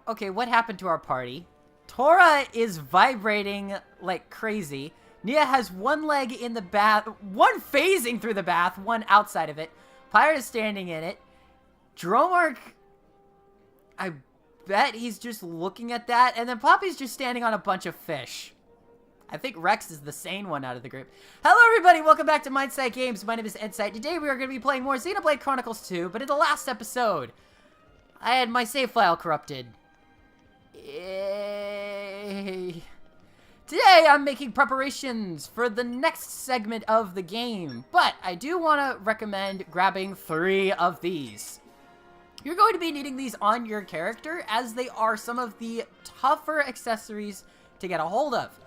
Okay, what happened to our party? Tora is vibrating like crazy. Nia has one leg in the bath, one phasing through the bath, one outside of it. Pyre is standing in it. Dromark, I bet he's just looking at that. And then Poppy's just standing on a bunch of fish. I think Rex is the sane one out of the group. Hello, everybody. Welcome back to Mindsight Games. My name is N-Sight. Today, we are going to be playing more Xenoblade Chronicles 2. But in the last episode, I had my save file corrupted. Yay. Today, I'm making preparations for the next segment of the game. But I do want to recommend grabbing 3 of these. You're going to be needing these on your character, as they are some of the tougher accessories to get a hold of.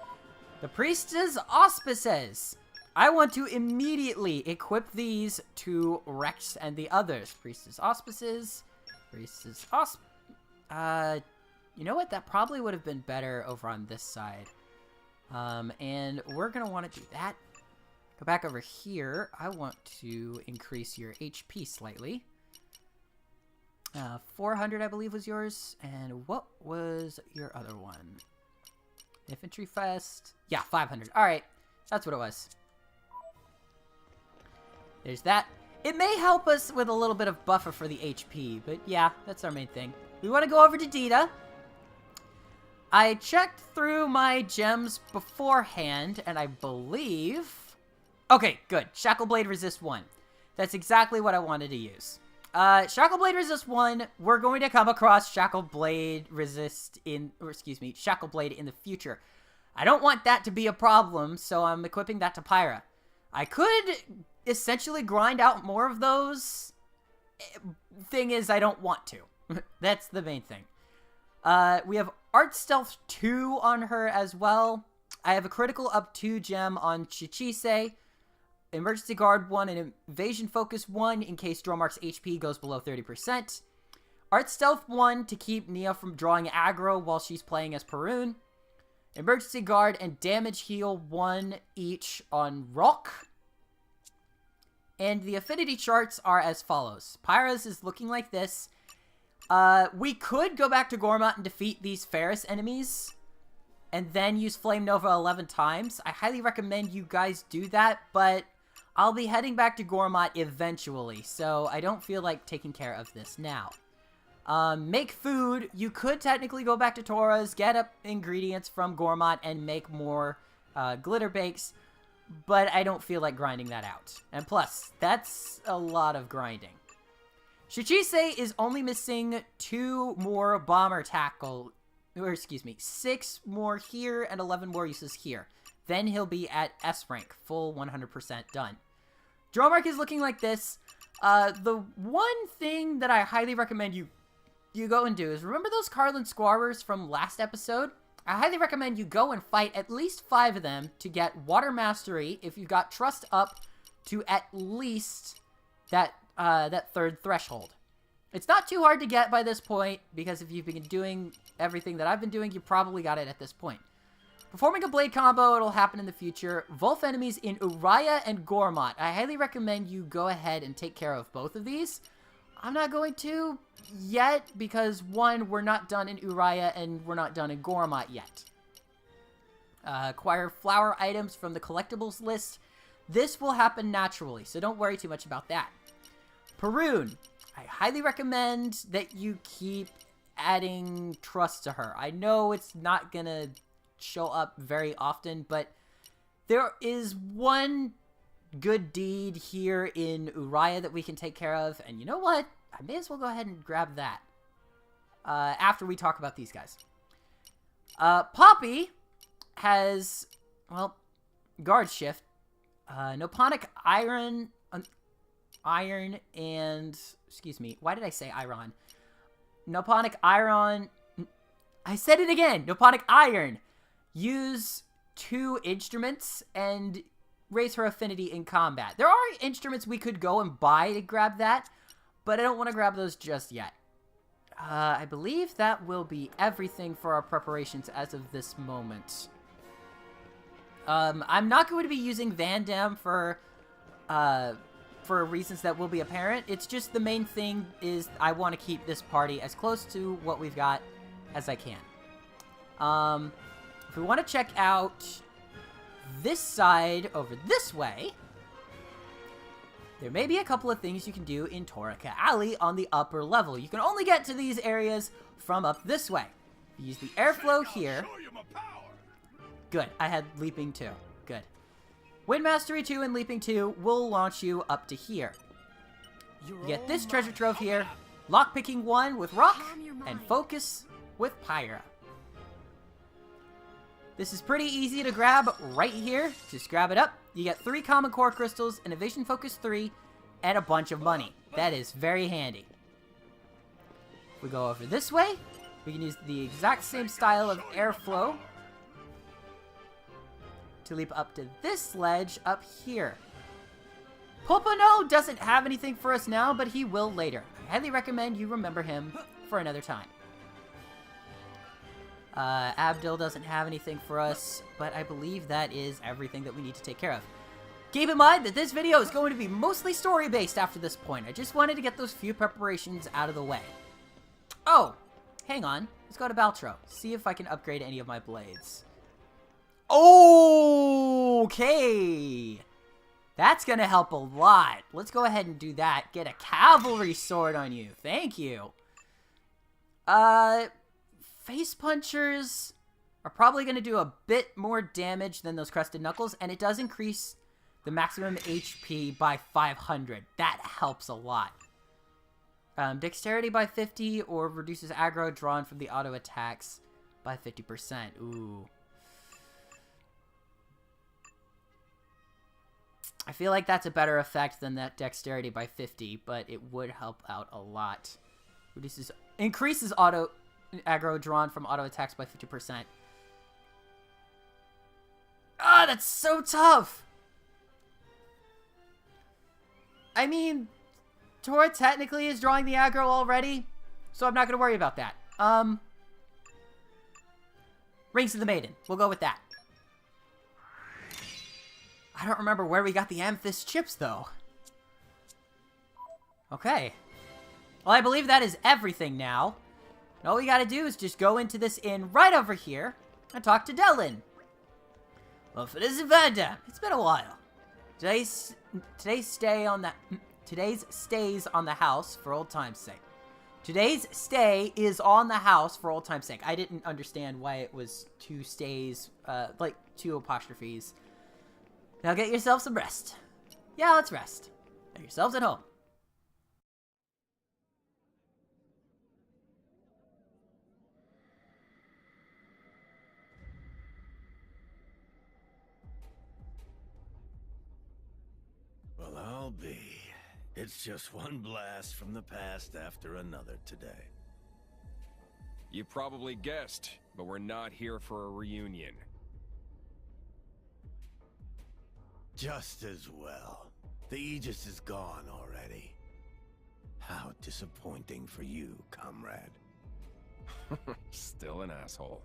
The Priestess Auspices. I want to immediately equip these to Rex and the others. Priestess Auspices. Priestess you know what? That probably would have been better over on this side. And we're going to want to do that. Go back over here. I want to increase your HP slightly. 400, I believe, was yours. And what was your other one? Infantry Fest. Yeah, 500. Alright. That's what it was. There's that. It may help us with a little bit of buffer for the HP, but yeah, that's our main thing. We want to go over to Dita. I checked through my gems beforehand, and I believe... Okay, good. Shackleblade Resist 1. That's exactly what I wanted to use. Shackleblade Resist 1, we're going to come across Shackleblade in the future. I don't want that to be a problem, so I'm equipping that to Pyra. I could essentially grind out more of those. Thing is, I don't want to. That's the main thing. We have Art Stealth 2 on her as well. I have a critical up 2 gem on Chichise. Emergency Guard 1 and Invasion Focus 1 in case Dromark's HP goes below 30%. Art Stealth 1 to keep Nia from drawing aggro while she's playing as Perun. Emergency Guard and Damage Heal 1 each on Rock. And the affinity charts are as follows. Pyra's is looking like this. We could go back to Gormott and defeat these Ferris enemies and then use Flame Nova 11 times. I highly recommend you guys do that, but I'll be heading back to Gormott eventually, so I don't feel like taking care of this now. Make food. You could technically go back to Tora's, get up ingredients from Gormott, and make more glitter bakes, but I don't feel like grinding that out. And plus, that's a lot of grinding. Shichise is only missing 2 more bomber tackle, or excuse me, 6 more here and 11 more uses here. Then he'll be at S rank, full 100% done. Dromark is looking like this. The one thing that I highly recommend you go and do is, remember those Carlin Squarers from last episode? I highly recommend you go and fight at least 5 of them to get Water Mastery if you got Trust up to at least that 3rd threshold. It's not too hard to get by this point, because if you've been doing everything that I've been doing, you probably got it at this point. Performing a blade combo, it'll happen in the future. Wolf enemies in Uriah and Gormott. I highly recommend you go ahead and take care of both of these. I'm not going to yet, because 1, we're not done in Uriah, and we're not done in Gormott yet. Acquire flower items from the collectibles list. This will happen naturally, so don't worry too much about that. Perun. I highly recommend that you keep adding trust to her. I know it's not gonna show up very often, but there is one good deed here in Uriah that we can take care of, and you know what? I may as well go ahead and grab that after we talk about these guys. Poppy has, well, guard shift, Noponic Iron and, excuse me, why did I say Iron? Noponic Iron, I said it again, Noponic Iron. Use 2 instruments and raise her affinity in combat. There are instruments we could go and buy to grab that, but I don't want to grab those just yet. I believe that will be everything for our preparations as of this moment. I'm not going to be using Van Dam for reasons that will be apparent. It's just the main thing is I want to keep this party as close to what we've got as I can. If we want to check out this side over this way, there may be a couple of things you can do in Torika Alley on the upper level. You can only get to these areas from up this way. You use the airflow here. Good, I had Leaping 2. Good. Wind Mastery 2 and Leaping 2 will launch you up to here. You get this treasure trove here, Lockpicking 1 with Rock, and Focus with Pyra. This is pretty easy to grab right here. Just grab it up. You get 3 Common Core Crystals, an Evasion Focus 3, and a bunch of money. That is very handy. If we go over this way, we can use the exact same style of airflow to leap up to this ledge up here. Pulpano doesn't have anything for us now, but he will later. I highly recommend you remember him for another time. Abdil doesn't have anything for us, but I believe that is everything that we need to take care of. Keep in mind that this video is going to be mostly story-based after this point. I just wanted to get those few preparations out of the way. Oh, hang on. Let's go to Baltro. See if I can upgrade any of my blades. Okay. That's going to help a lot. Let's go ahead and do that. Get a cavalry sword on you. Thank you. Face punchers are probably going to do a bit more damage than those Crested Knuckles, and it does increase the maximum HP by 500. That helps a lot. Dexterity by 50, or reduces aggro drawn from the auto attacks by 50%. Ooh. I feel like that's a better effect than that dexterity by 50, but it would help out a lot. Increases auto aggro drawn from auto attacks by 50%. Ah, that's so tough! I mean, Tora technically is drawing the aggro already, so I'm not going to worry about that. Rings of the Maiden. We'll go with that. I don't remember where we got the amethyst chips, though. Okay. Well, I believe that is everything now. And all we gotta do is just go into this inn right over here and talk to Dylan. Well, for this Vanda, it's been a while. Today's stays on the house for old time's sake. Today's stay is on the house for old time's sake. I didn't understand why it was 2 stays, like 2 apostrophes. Now get yourself some rest. Yeah, let's rest. Get yourselves at home. Well, I'll be. It's just one blast from the past after another today. You probably guessed, but we're not here for a reunion. Just as well. The Aegis is gone already. How disappointing for you, comrade. Still an asshole.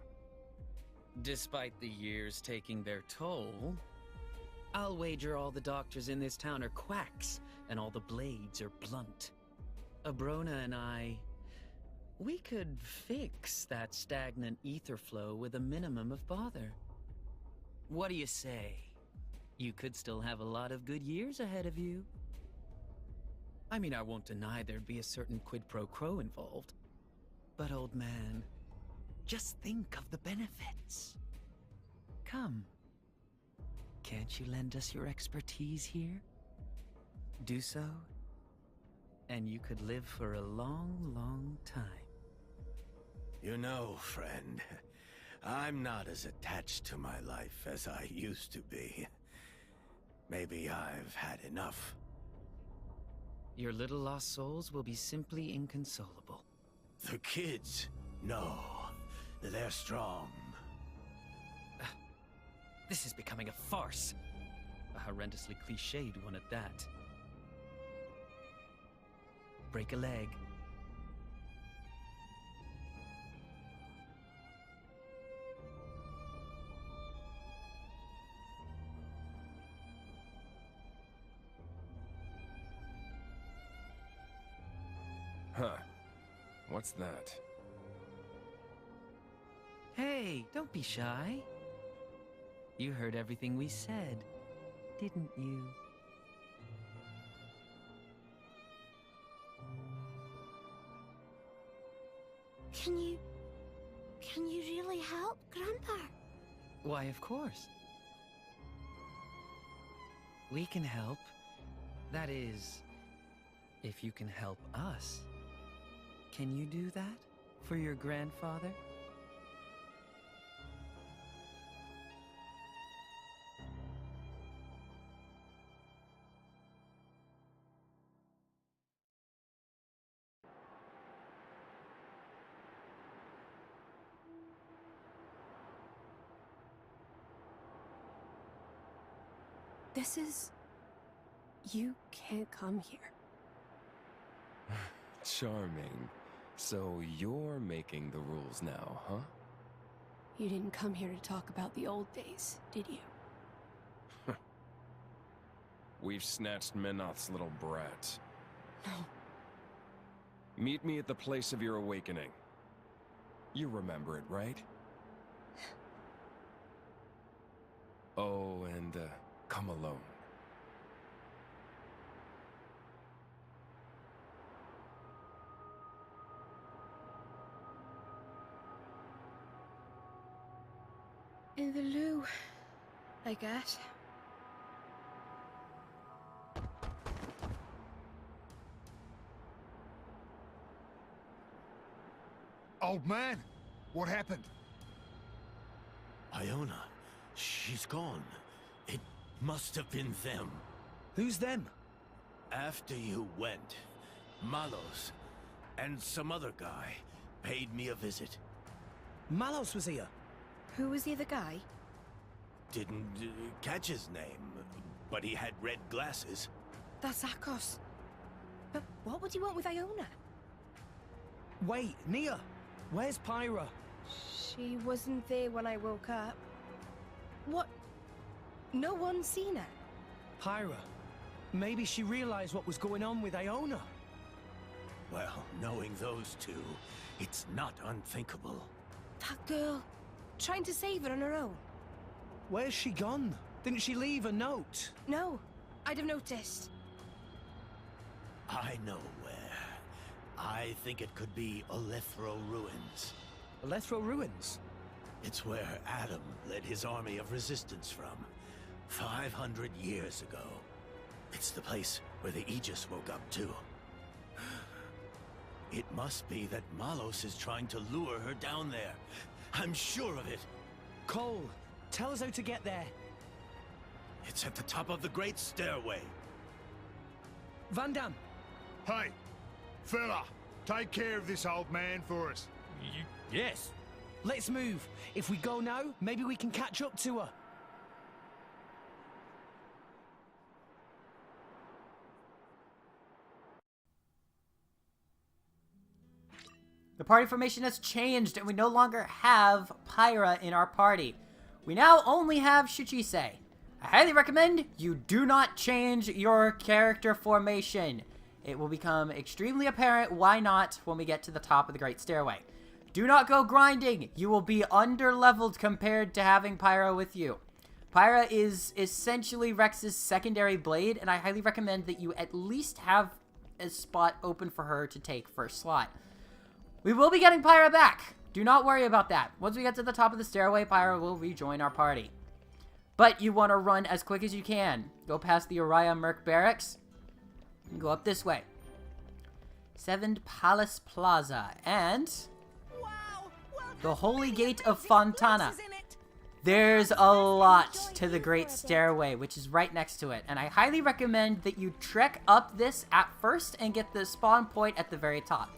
Despite the years taking their toll, I'll wager all the doctors in this town are quacks, and all the blades are blunt. Abrona and I, we could fix that stagnant ether flow with a minimum of bother. What do you say? You could still have a lot of good years ahead of you. I mean, I won't deny there'd be a certain quid pro quo involved. But old man, just think of the benefits. Come. Can't you lend us your expertise here? Do so, and you could live for a long, long time. You know, friend, I'm not as attached to my life as I used to be. Maybe I've had enough. Your little lost souls will be simply inconsolable. The kids, no, they're strong. This is becoming a farce. A horrendously cliched one at that. Break a leg. Huh. What's that? Hey, don't be shy. You heard everything we said, didn't you? Can you really help, Grandpa? Why, of course. We can help. That is, if you can help us. Can you do that for your grandfather? This is... You can't come here. Charming. So you're making the rules now, huh? You didn't come here to talk about the old days, did you? We've snatched Menoth's little brat. No. Meet me at the place of your awakening. You remember it, right? Oh, and, come alone. In the loo, I guess. Old man, what happened? Iona, she's gone. It must have been them. Who's them? After you went, Malos and some other guy paid me a visit. Malos was here. Who was the other guy? Didn't catch his name, but he had red glasses. That's Akos. But what would he want with Iona? Wait, Nia, where's Pyra? She wasn't there when I woke up. What? No one's seen her? Pyra. Maybe she realized what was going on with Iona. Well, knowing those two, it's not unthinkable. That girl, trying to save her on her own. Where's she gone? Didn't she leave a note? No, I'd have noticed. I know where. I think it could be Olethro Ruins. Olethro Ruins? It's where Adam led his army of resistance from, 500 years ago. It's the place where the Aegis woke up too. It must be that Malos is trying to lure her down there. I'm sure of it. Cole, tell us how to get there. It's at the top of the Great Stairway. Van Damme. Hey, fella, take care of this old man for us. Yes. Let's move. If we go now, maybe we can catch up to her. The party formation has changed, and we no longer have Pyra in our party. We now only have Shichise. I highly recommend you do not change your character formation. It will become extremely apparent why not when we get to the top of the Great Stairway. Do not go grinding. You will be under-leveled compared to having Pyra with you. Pyra is essentially Rex's secondary blade, and I highly recommend that you at least have a spot open for her to take first slot. We will be getting Pyra back. Do not worry about that. Once we get to the top of the stairway, Pyra will rejoin our party. But you want to run as quick as you can. Go past the Uriah Merc Barracks. And go up this way. Seventh Palace Plaza. And the Holy Gate of Fontana. There's a lot to the Great Stairway, which is right next to it. And I highly recommend that you trek up this at first and get the spawn point at the very top.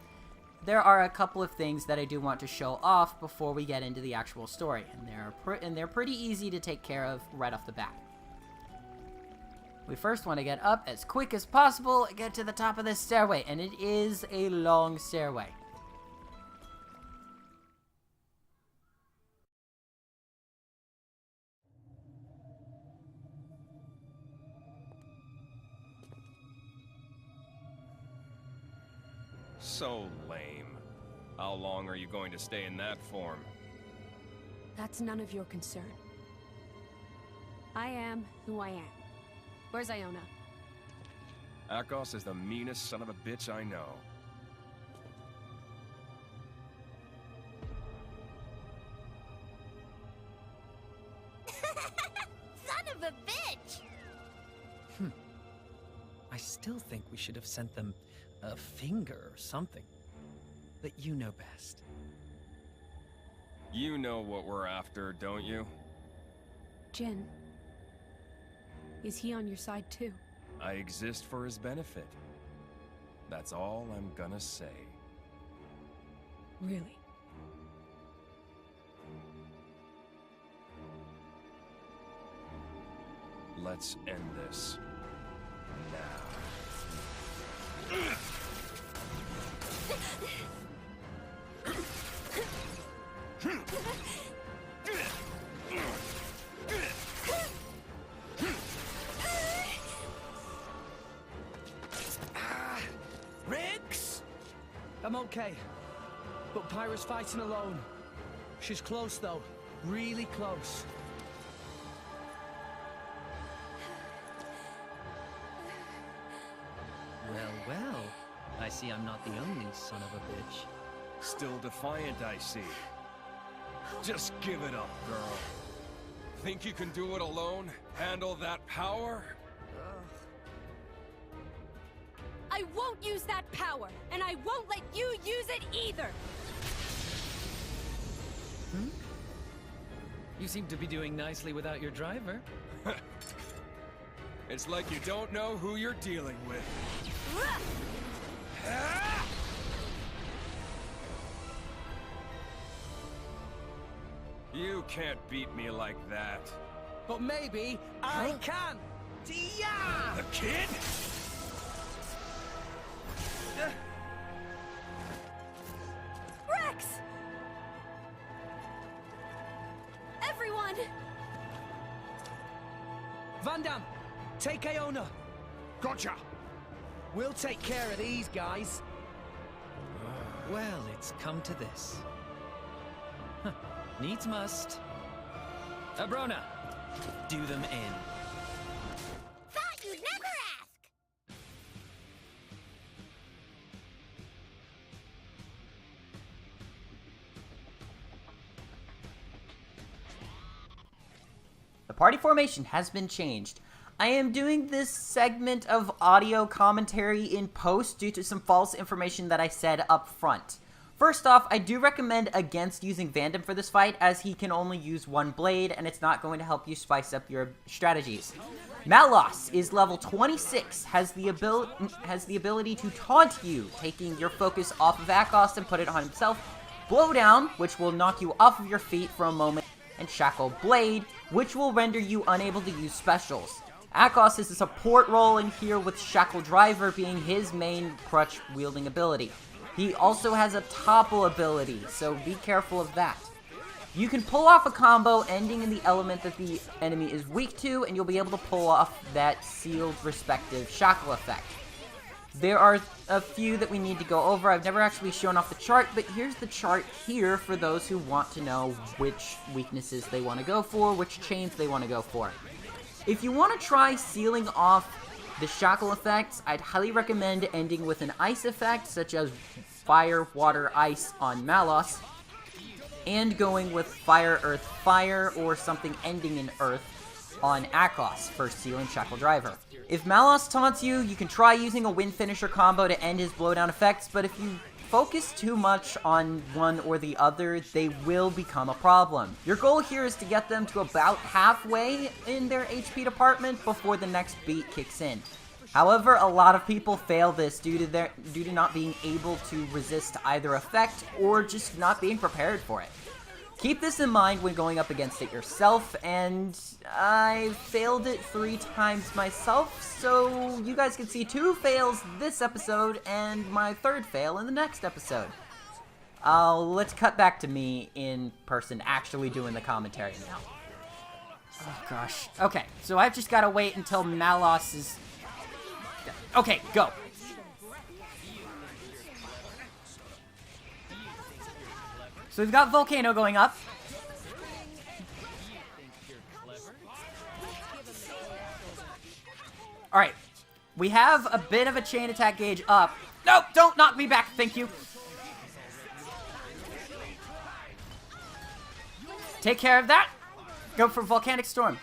There are a couple of things that I do want to show off before we get into the actual story, and they're pretty easy to take care of right off the bat. We first want to get up as quick as possible and get to the top of this stairway, and it is a long stairway. So lame. How long are you going to stay in that form? That's none of your concern. I am who I am. Where's Iona? Akos is the meanest son of a bitch I know. Son of a bitch! I still think we should have sent them a finger or something. But you know best. You know what we're after, don't you? Jin. Is he on your side too? I exist for his benefit. That's all I'm gonna say. Really? Let's end this. Now. Riggs! I'm okay. But Pyra's fighting alone. She's close though. Really close. Well, well. I see I'm not the only son of a bitch. Still defiant, I see. Just give it up, girl. Think you can do it alone? Handle that power? I won't use that power, and I won't let you use it either! You seem to be doing nicely without your driver. It's like you don't know who you're dealing with. You can't beat me like that. But maybe I can! Dia! The kid? Rex! Everyone! Van Damme, take Iona. Gotcha! We'll take care of these guys. Well, it's come to this. Huh. Needs must. Abrona, do them in. Thought you'd never ask! The party formation has been changed. I am doing this segment of audio commentary in post due to some false information that I said up front. First off, I do recommend against using Van Damme for this fight, as he can only use one blade, and it's not going to help you spice up your strategies. Malos is level 26, has the ability to taunt you, taking your focus off of Akos and put it on himself. Blowdown, which will knock you off of your feet for a moment, and Shackle Blade, which will render you unable to use specials. Akos is a support role in here, with Shackle Driver being his main crutch-wielding ability. He also has a topple ability, so be careful of that. You can pull off a combo ending in the element that the enemy is weak to, and you'll be able to pull off that sealed respective shackle effect. There are a few that we need to go over. I've never actually shown off the chart, but here's the chart here for those who want to know which weaknesses they want to go for, which chains they want to go for. If you want to try sealing off the shackle effects, I'd highly recommend ending with an ice effect, such as Fire, Water, Ice on Malos, and going with Fire, Earth, Fire, or something ending in Earth on Akos for sealing Shackle Driver. If Malos taunts you, you can try using a Wind Finisher combo to end his blowdown effects, but if you focus too much on one or the other, they will become a problem. Your goal here is to get them to about halfway in their HP department before the next beat kicks in. However, a lot of people fail this due to not being able to resist either effect or just not being prepared for it. Keep this in mind when going up against it yourself, and I failed it 3 times myself, so you guys can see 2 fails this episode and my 3rd fail in the next episode. Let's cut back to me in person actually doing the commentary now. Oh gosh. Okay, so I've just got to wait until Malos is... Okay, go. So we've got Volcano going up. Alright. We have a bit of a chain attack gauge up. No, don't knock me back, thank you. Take care of that. Go for Volcanic Storm.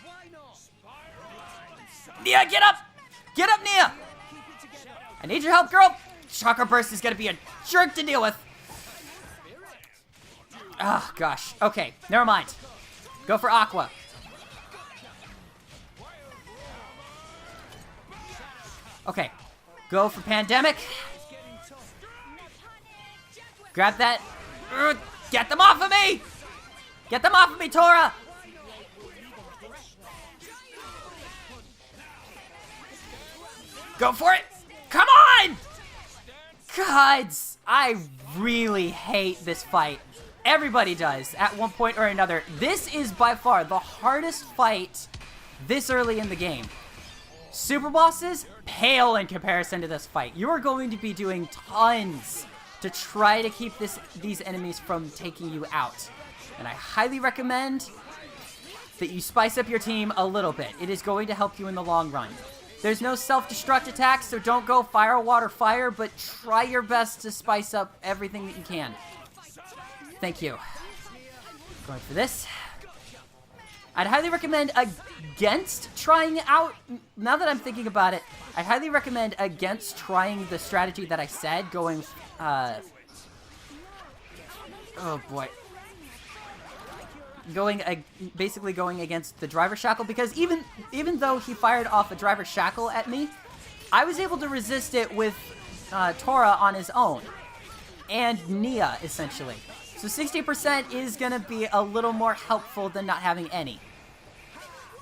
Nia, get up! Get up, Nia! I need your help, girl! Chakra Burst is gonna be a jerk to deal with. Oh, gosh. Okay, never mind. Go for Aqua. Okay, go for Pandemic. Grab that. Get them off of me! Get them off of me, Tora! Go for it! Come on! Gods, I really hate this fight. Everybody does, at one point or another. This is by far the hardest fight this early in the game. Super bosses pale in comparison to this fight. You are going to be doing tons to try to keep these enemies from taking you out. And I highly recommend that you spice up your team a little bit. It is going to help you in the long run. There's no self-destruct attacks, so don't go fire, water, fire, but try your best to spice up everything that you can. Thank you. Going for this. I'd highly recommend against trying out, now that I'm thinking about it, I'd highly recommend against trying the strategy that I said, going, oh boy. Basically going against the Driver Shackle, because even though he fired off a Driver Shackle at me, I was able to resist it with Tora on his own, and Nia, essentially. So 60% is going to be a little more helpful than not having any.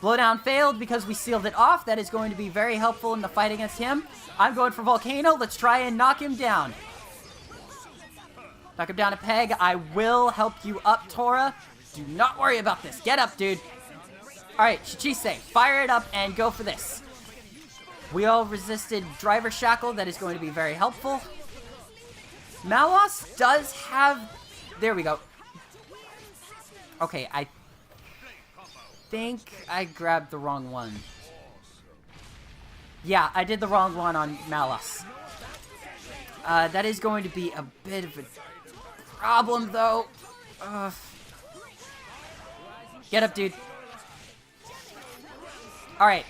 Blowdown failed because we sealed it off. That is going to be very helpful in the fight against him. I'm going for Volcano. Let's try and knock him down. Knock him down a peg. I will help you up, Tora. Do not worry about this. Get up, dude. Alright, Shichise, fire it up and go for this. We all resisted Driver Shackle. That is going to be very helpful. Malos does have... There we go. Okay, I think I grabbed the wrong one. Yeah, I did the wrong one on Malos. That is going to be a bit of a problem, though. Get up, dude. Alright.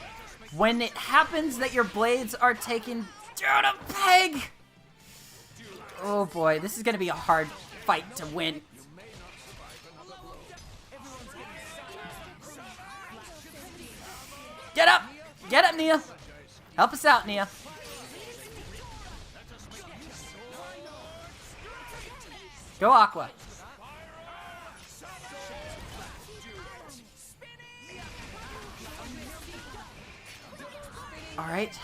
When it happens that your blades are taken down a peg... Oh boy, this is going to be a hard fight to win. Get up! Get up, Nia! Help us out, Nia. Go, Aqua. Alright.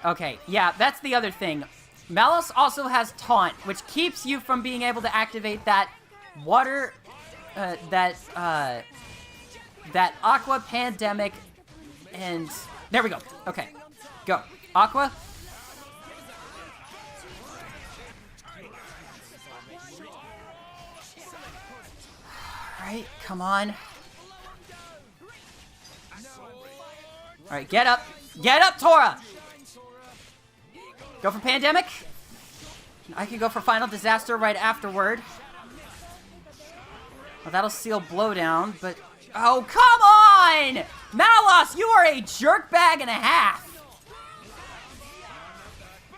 Okay, yeah, that's the other thing. Malos also has Taunt, which keeps you from being able to activate that water, that Aqua, Pandemic, and... There we go. Okay, go. Aqua. Alright, come on. Alright, get up. Get up, Tora! Go for Pandemic. I can go for Final Disaster right afterward. Well, that'll seal Blowdown, but... Oh, come on! Malos, you are a jerkbag and a half!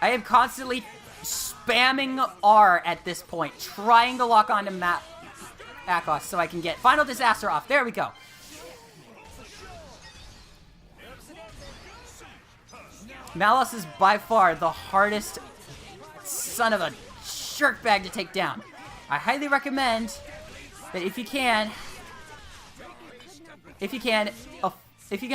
I am constantly spamming R at this point, trying to lock onto Akos so I can get Final Disaster off. There we go. Malos is by far the hardest son of a jerkbag to take down. I highly recommend that if you can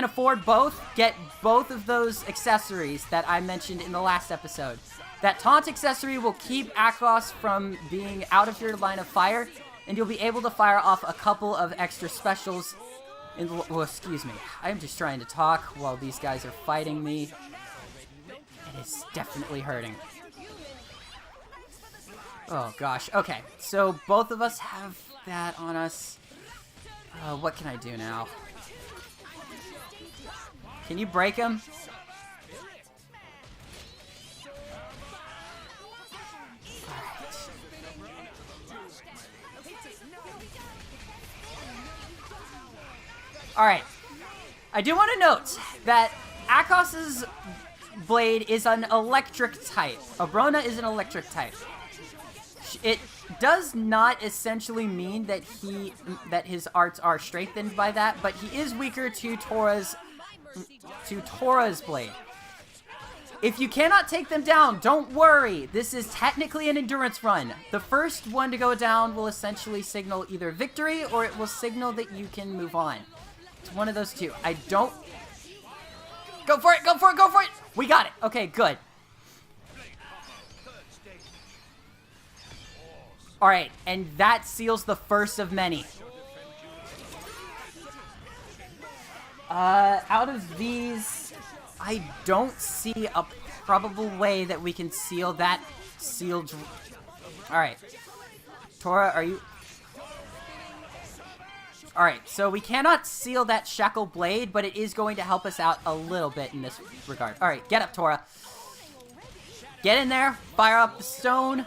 afford both, get both of those accessories that I mentioned in the last episode. That taunt accessory will keep Akos from being out of your line of fire, and you'll be able to fire off a couple of extra specials. Well, excuse me. I'm just trying to talk while these guys are fighting me. It is definitely hurting. Oh gosh. Okay, so both of us have that on us. What can I do now? Can you break him? Alright. I do want to note that Akos's blade is an electric type. Abrona is an electric type. It does not essentially mean that his arts are strengthened by that, but he is weaker to Tora's blade. If you cannot take them down, don't worry. This is technically an endurance run. The first one to go down will essentially signal either victory or it will signal that you can move on. It's one of those two. I don't... Go for it! Go for it! Go for it! We got it! Okay, good. Alright, and that seals the first of many. Out of these, I don't see a probable way that we can seal that sealed... Alright. Tora, are you... Alright, so we cannot seal that shackle blade, but it is going to help us out a little bit in this regard. Alright, get up, Tora. Get in there, fire up the stone.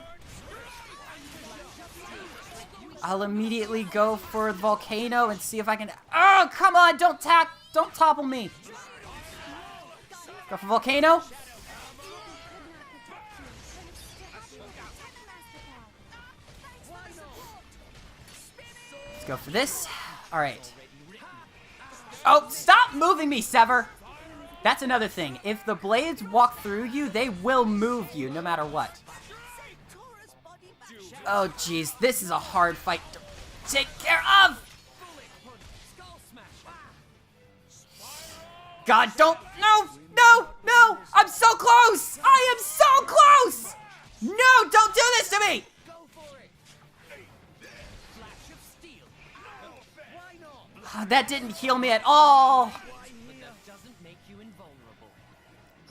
I'll immediately go for the volcano and see if I can... Oh, come on, don't topple me. Go for volcano. Let's go for this. Alright. Oh, stop moving me, Sever! That's another thing. If the blades walk through you, they will move you, no matter what. Oh, jeez. This is a hard fight to take care of! God, don't... No! No! No! I'm so close! I am so close! No! Don't do this to me! That didn't heal me at all!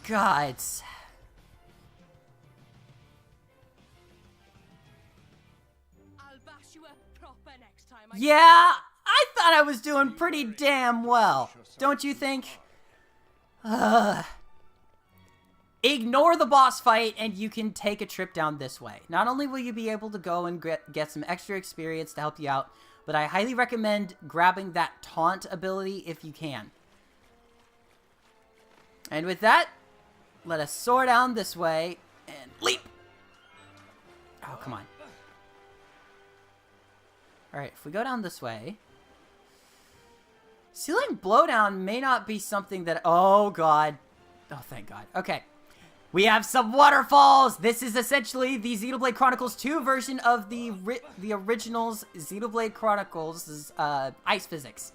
God. Yeah, I thought I was doing pretty damn well. Don't you think? Ignore the boss fight and you can take a trip down this way. Not only will you be able to go and get some extra experience to help you out, but I highly recommend grabbing that taunt ability if you can. And with that, let us soar down this way and leap! Oh, come on. Alright, if we go down this way... Sealing Blowdown may not be something that... Oh, God. Oh, thank God. Okay. We have some waterfalls! This is essentially the Xenoblade Chronicles 2 version of the original's Xenoblade Chronicles' ice physics.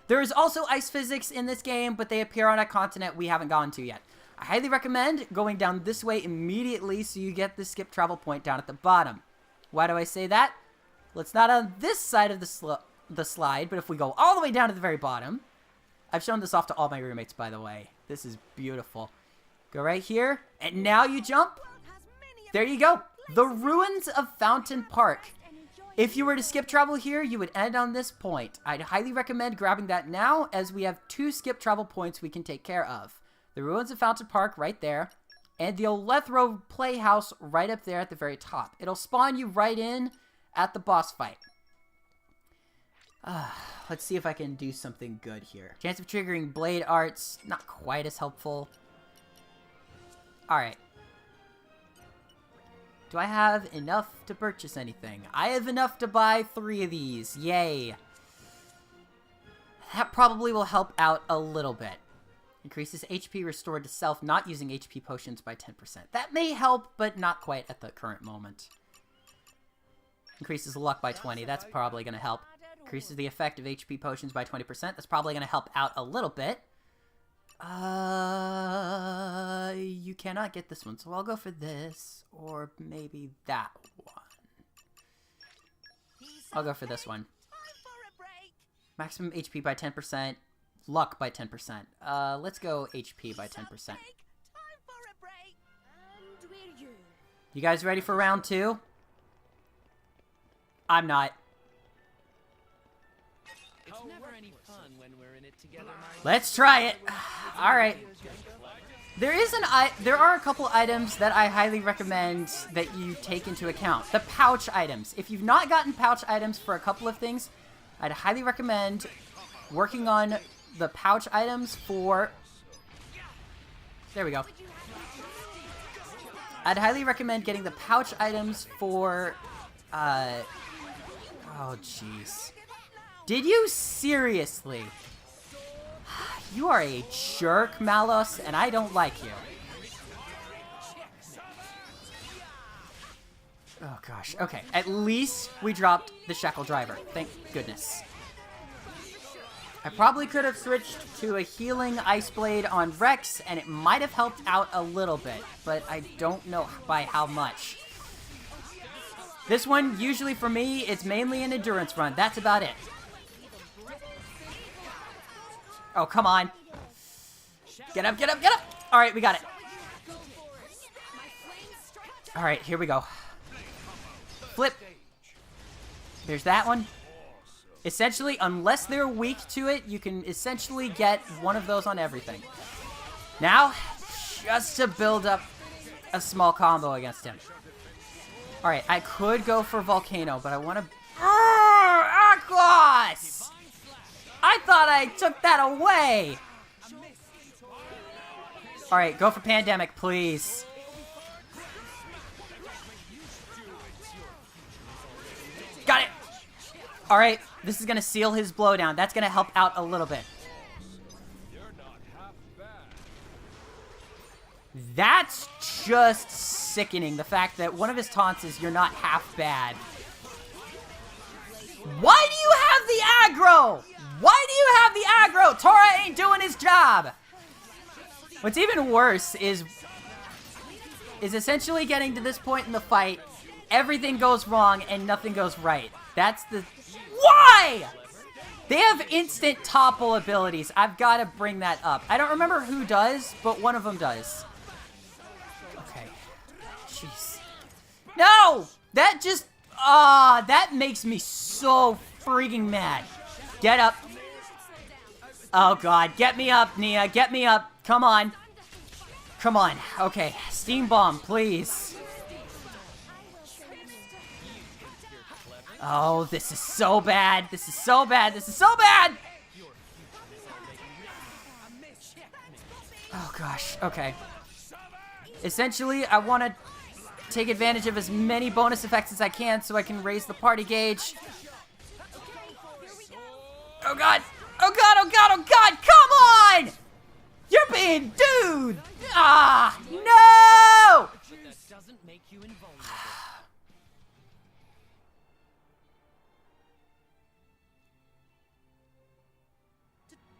There is also ice physics in this game, but they appear on a continent we haven't gone to yet. I highly recommend going down this way immediately so you get the skip travel point down at the bottom. Why do I say that? Well, it's not on this side of the slide, but if we go all the way down to the very bottom... I've shown this off to all my roommates, by the way. This is beautiful. Go right here, and now you jump. There you go. The ruins of Fountain Park. If you were to skip travel here, you would end on this point. I'd highly recommend grabbing that now, as we have 2 skip travel points we can take care of. The ruins of Fountain Park right there, and the Olethro Playhouse right up there at the very top. It'll spawn you right in at the boss fight. Let's see if I can do something good here. Chance of triggering blade arts, not quite as helpful. Alright. Do I have enough to purchase anything? I have enough to buy 3 of these. Yay. That probably will help out a little bit. Increases HP restored to self not using HP potions by 10%. That may help, but not quite at the current moment. Increases luck by 20. That's probably going to help. Increases the effect of HP potions by 20%. That's probably going to help out a little bit. You cannot get this one, so I'll go for this, or maybe that one. I'll go for this one. Maximum HP by 10%, luck by 10%. Let's go HP by 10%. You guys ready for round 2? I'm not. Never any fun when we're in it together, Let's try it. All right. There are a couple items that I highly recommend that you take into account. The pouch items. If you've not gotten pouch items for a couple of things, I'd highly recommend working on the pouch items for... There we go. I'd highly recommend getting the pouch items for... Oh, jeez. Did you seriously? You are a jerk, Malos, and I don't like you. Oh, gosh. Okay, at least we dropped the Shackle Driver. Thank goodness. I probably could have switched to a healing Ice Blade on Rex, and it might have helped out a little bit, but I don't know by how much. This one, usually for me, it's mainly an endurance run. That's about it. Oh, come on. Get up, get up, get up! Alright, we got it. Alright, here we go. Flip. There's that one. Essentially, unless they're weak to it, you can essentially get one of those on everything. Now, just to build up a small combo against him. Alright, I could go for Volcano, but I want to... Aquas! I thought I took that away! Alright, go for Pandemic, please. Got it! Alright, this is gonna seal his blowdown. That's gonna help out a little bit. That's just sickening, the fact that one of his taunts is, "You're not half bad." Why do you have the aggro? Why do you have the aggro? Tora ain't doing his job. What's even worse is essentially getting to this point in the fight, everything goes wrong and nothing goes right. That's the... Why? They have instant topple abilities. I've got to bring that up. I don't remember who does, but one of them does. Okay. Jeez. No! That just... that makes me so freaking mad. Get up. Oh, God. Get me up, Nia. Get me up. Come on. Come on. Okay. Steam Bomb, please. Oh, this is so bad. This is so bad. This is so bad! Oh, gosh. Okay. Essentially, I want to take advantage of as many bonus effects as I can so I can raise the party gauge. Oh, God. Oh, God. Oh, God. Oh, God. Come on! You're being... Dude! Ah! No! But that doesn't make you invulnerable.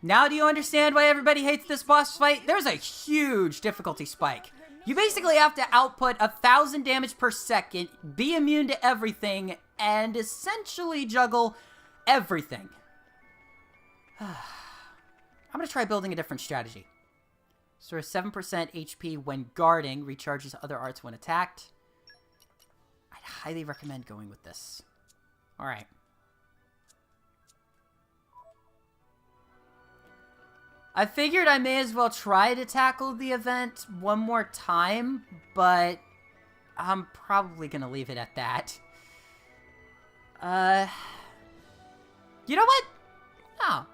Now do you understand why everybody hates this boss fight? There's a huge difficulty spike. You basically have to output 1,000 damage per second, be immune to everything, and essentially juggle everything. I'm going to try building a different strategy. So 7% HP when guarding, recharges other arts when attacked. I'd highly recommend going with this. Alright. I figured I may as well try to tackle the event one more time, but I'm probably gonna leave it at that. You know what? Oh.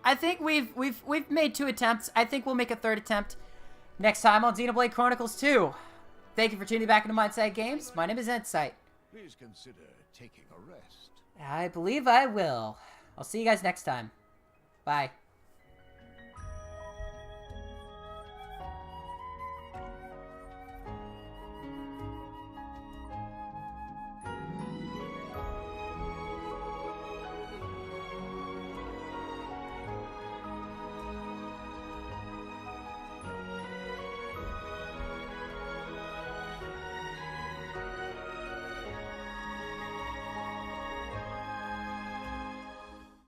I think we've made 2 attempts. I think we'll make a 3rd attempt next time on Xenoblade Chronicles 2. Thank you for tuning back into Mindsight Games. My name is N-Sight. Please consider taking a rest. I believe I will. I'll see you guys next time. Bye.